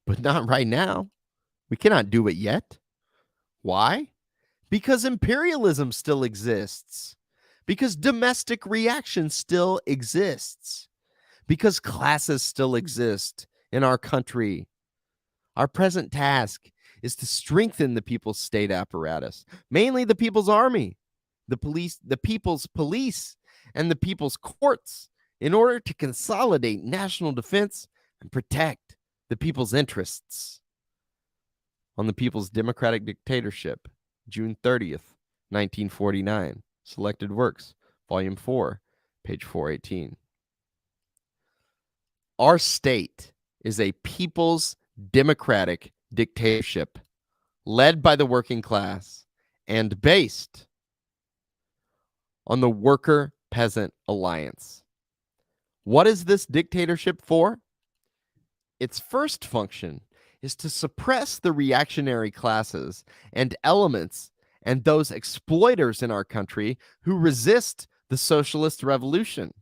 but not right now. We cannot do it yet. Why? Because imperialism still exists. Because domestic reaction still exists. Because classes still exist in our country. Our present task is to strengthen the people's state apparatus, mainly the people's army, the police, the people's police, and the people's courts, in order to consolidate national defense and protect the people's interests. On the People's Democratic Dictatorship, June 30th, 1949. Selected Works, Volume 4, page 418. Our state is a people's democratic dictatorship led by the working class and based on the worker-peasant alliance. What is this dictatorship for? Its first function is to suppress the reactionary classes and elements and those exploiters in our country who resist the socialist revolution,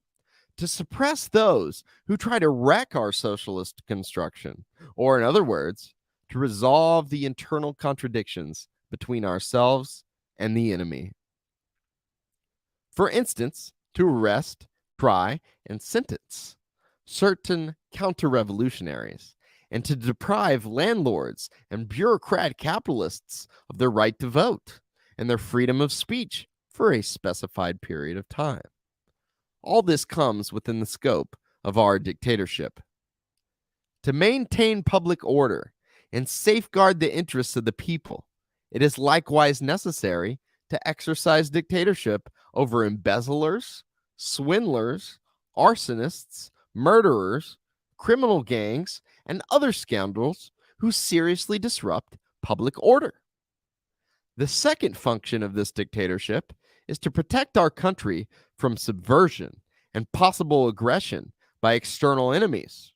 to suppress those who try to wreck our socialist construction, or in other words, to resolve the internal contradictions between ourselves and the enemy. For instance, to arrest, try, and sentence certain counter-revolutionaries, and to deprive landlords and bureaucrat capitalists of their right to vote and their freedom of speech for a specified period of time. All this comes within the scope of our dictatorship. To maintain public order and safeguard the interests of the people, it is likewise necessary to exercise dictatorship over embezzlers, swindlers, arsonists, murderers, criminal gangs, and other scoundrels who seriously disrupt public order. The second function of this dictatorship is to protect our country from subversion and possible aggression by external enemies.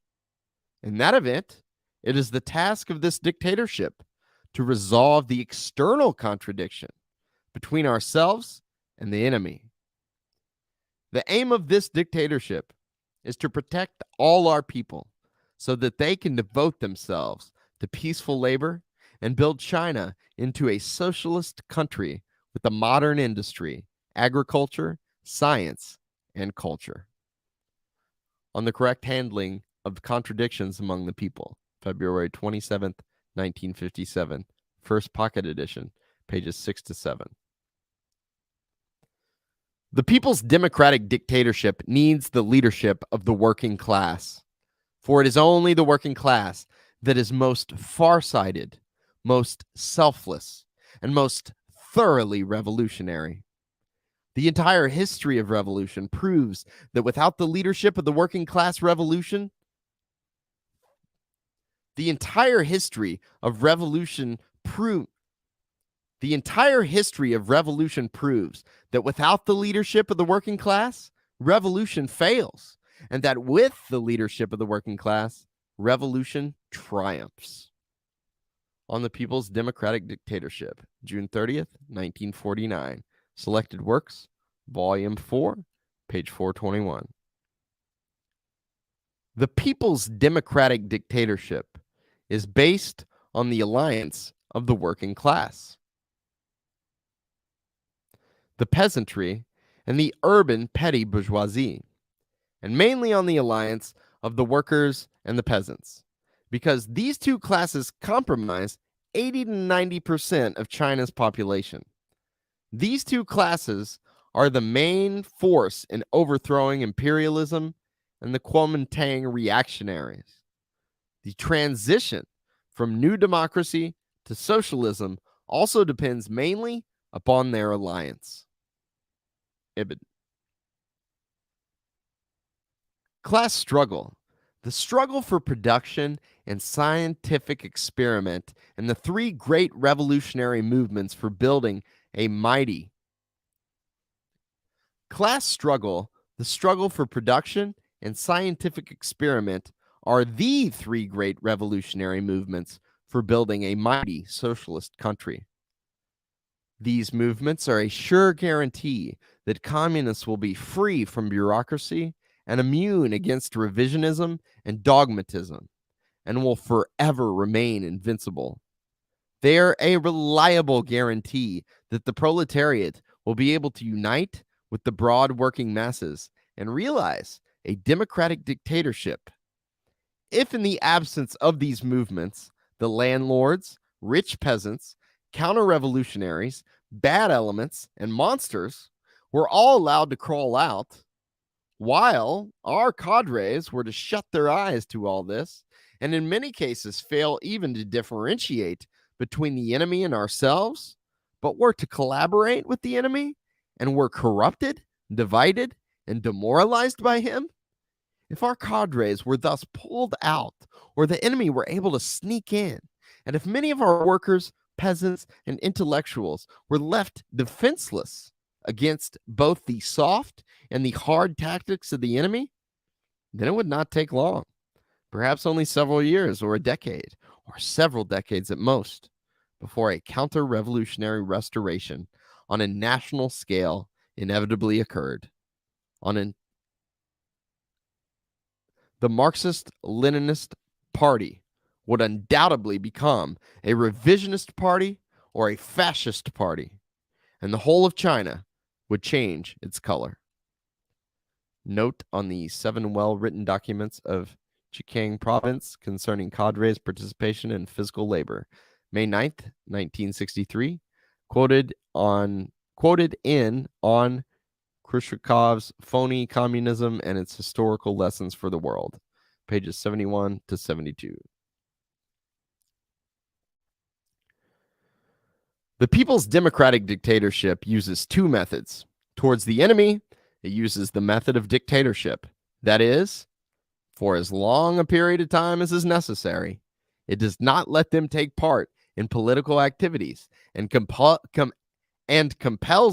In that event, it is the task of this dictatorship to resolve the external contradiction between ourselves and the enemy. The aim of this dictatorship is to protect all our people so that they can devote themselves to peaceful labor and build China into a socialist country with a modern industry, agriculture, science, and culture. On the correct handling of contradictions among the people, February 27th, 1957, first pocket edition, pages 6 to 7. The people's democratic dictatorship needs the leadership of the working class, for it is only the working class that is most farsighted, most selfless, and most thoroughly revolutionary. The entire history of revolution proves that without the leadership of the working class revolution, the entire history of revolution proves that without the leadership of the working class, revolution fails, and that with the leadership of the working class, revolution triumphs. On the People's Democratic Dictatorship, June 30th, 1949. Selected Works, Volume 4, page 421. The People's Democratic Dictatorship is based on the alliance of the working class, the peasantry, and the urban petty bourgeoisie, and mainly on the alliance of the workers and the peasants, because these two classes comprise 80 to 90% of China's population. These two classes are the main force in overthrowing imperialism and the Kuomintang reactionaries. The transition from new democracy to socialism also depends mainly upon their alliance. Ibid. Class struggle. The struggle for production and scientific experiment and the three great revolutionary movements for building a mighty. Class struggle, the struggle for production and scientific experiment are the three great revolutionary movements for building a mighty socialist country. These movements are a sure guarantee that communists will be free from bureaucracy and immune against revisionism and dogmatism, and will forever remain invincible. They are a reliable guarantee that the proletariat will be able to unite with the broad working masses and realize a democratic dictatorship. If in the absence of these movements, the landlords, rich peasants, counter-revolutionaries, bad elements, and monsters were all allowed to crawl out, while our cadres were to shut their eyes to all this, and in many cases fail even to differentiate between the enemy and ourselves, but were to collaborate with the enemy, and were corrupted, divided, and demoralized by him, if our cadres were thus pulled out, or the enemy were able to sneak in, and if many of our workers, peasants, and intellectuals were left defenseless against both the soft and the hard tactics of the enemy, then it would not take long, perhaps only several years or a decade, or several decades at most, before a counter-revolutionary restoration on a national scale inevitably occurred. The Marxist-Leninist Party would undoubtedly become a revisionist party or a fascist party, and the whole of China would change its color. Note on the 7 well-written documents of Zhejiang Province concerning cadres' participation in physical labor, May 9th, 1963, quoted in On Khrushchev's Phony Communism and Its Historical Lessons for the World, pages 71 to 72. The People's Democratic Dictatorship uses two methods. Towards the enemy, it uses the method of dictatorship. That is, for as long a period of time as is necessary, it does not let them take part in political activities and compels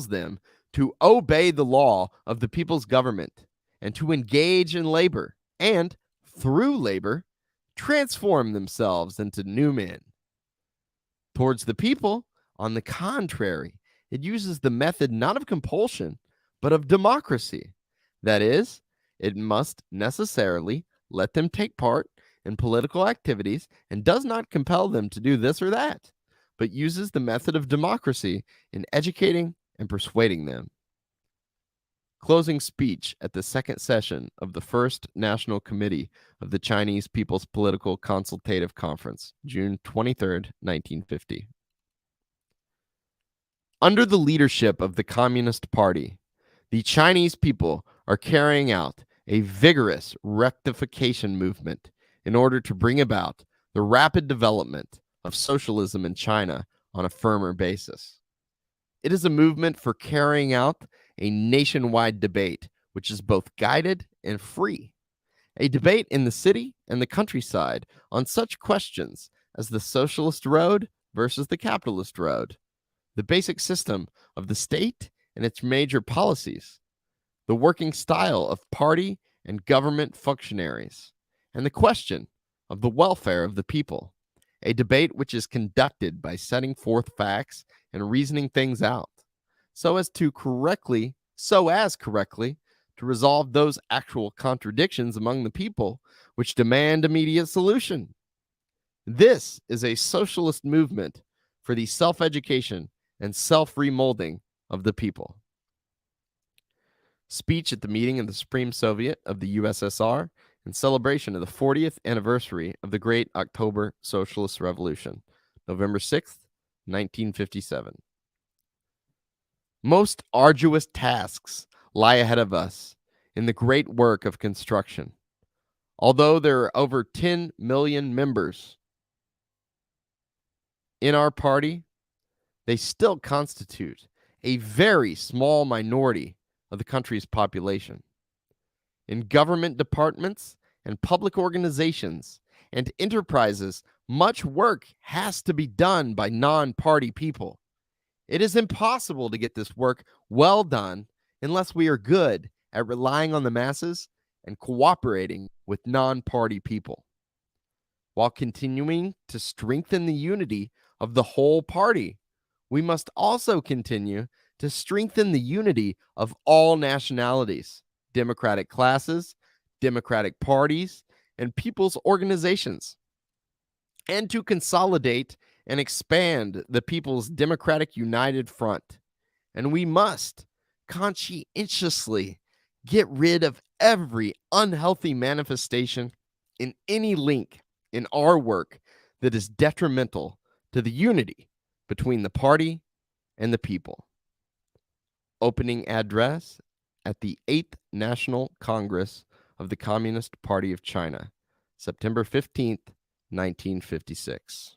them to obey the law of the people's government and to engage in labor and, through labor, transform themselves into new men. Towards the people, on the contrary, It uses the method not of compulsion, but of democracy. That is, it must necessarily let them take part in political activities and does not compel them to do this or that, but uses the method of democracy in educating and persuading them. Closing speech at the second session of the First National Committee of the Chinese People's Political Consultative Conference, June 23rd, 1950. Under the leadership of the Communist Party, the Chinese people are carrying out a vigorous rectification movement in order to bring about the rapid development of socialism in China on a firmer basis. It is a movement for carrying out a nationwide debate, which is both guided and free. A debate in the city and the countryside on such questions as the socialist road versus the capitalist road, the basic system of the state and its major policies, the working style of party and government functionaries, and the question of the welfare of the people. A debate which is conducted by setting forth facts and reasoning things out, so as correctly to resolve those actual contradictions among the people which demand immediate solution. This is a socialist movement for the self-education and self-remolding of the people. Speech at the meeting of the Supreme Soviet of the USSR in celebration of the 40th anniversary of the Great October Socialist Revolution, November 6th, 1957. Most arduous tasks lie ahead of us in the great work of construction. Although there are over 10 million members in our party, they still constitute a very small minority of the country's population. In government departments and public organizations and enterprises, much work has to be done by non-party people. It is impossible to get this work well done unless we are good at relying on the masses and cooperating with non-party people. While continuing to strengthen the unity of the whole party, we must also continue to strengthen the unity of all nationalities, democratic classes, democratic parties, and people's organizations, and to consolidate and expand the People's Democratic United Front. And we must conscientiously get rid of every unhealthy manifestation in any link in our work that is detrimental to the unity between the party and the people. Opening address at the 8th National Congress of the Communist Party of China, September 15th, 1956.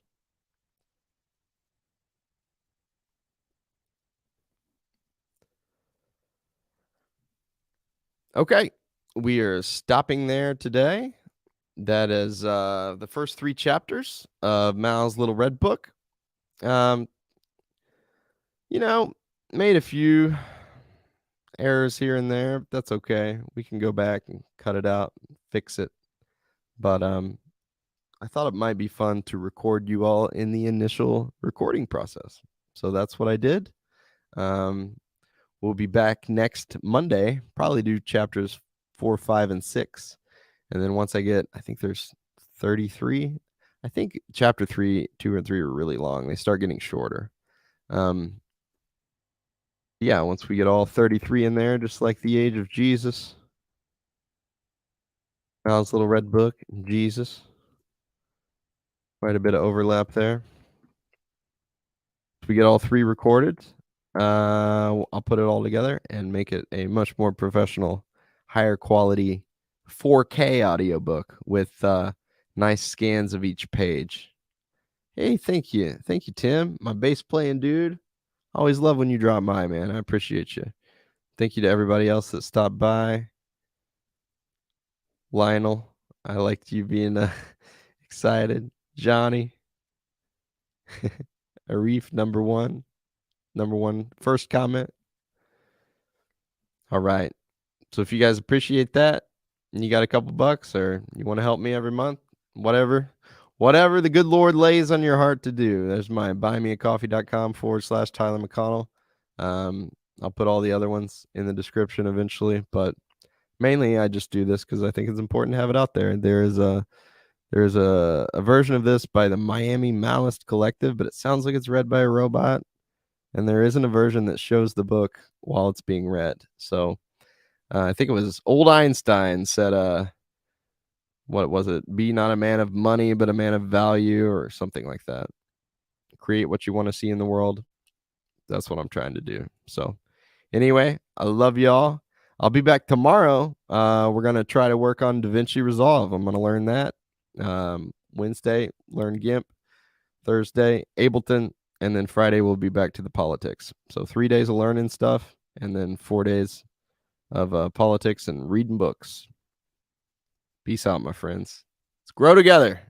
Okay, we are stopping there today. That is the first 3 chapters of Mao's Little Red Book. Made a few errors here and there, but that's okay. We can go back and cut it out and fix it. But I thought it might be fun to record you all in the initial recording process. So that's what I did. We'll be back next Monday, probably do chapters 4, 5, and 6. And then once I think there's 33. I think chapter 3, 2, and 3 are really long. They start getting shorter. Yeah, once we get all 33 in there, just like the age of Jesus. Mao's Little Red Book, Jesus. Quite a bit of overlap there. If we get all 3 recorded, I'll put it all together and make it a much more professional, higher quality 4K audiobook with nice scans of each page. Hey, thank you. Thank you, Tim, my bass playing dude. Always love when you drop by, man. I appreciate you. Thank you to everybody else that stopped by. Lionel, I liked you being excited. Johnny, Arif, number one, first comment. All right. So if you guys appreciate that and you got a couple bucks or you want to help me every month, whatever the good Lord lays on your heart to do. There's my buymeacoffee.com/Tyler McConnell. I'll put all the other ones in the description eventually, but mainly I just do this because I think it's important to have it out there. There's a version of this by the Miami Maoist Collective, but it sounds like it's read by a robot. And there isn't a version that shows the book while it's being read. So I think it was old Einstein said, what was it? Be not a man of money, but a man of value, or something like that. Create what you want to see in the world. That's what I'm trying to do. So anyway, I love y'all. I'll be back tomorrow. We're going to try to work on DaVinci Resolve. I'm going to learn that. Wednesday, learn GIMP. Thursday, Ableton. And then Friday, we'll be back to the politics. So 3 days of learning stuff, and then 4 days of politics and reading books. Peace out, my friends. Let's grow together.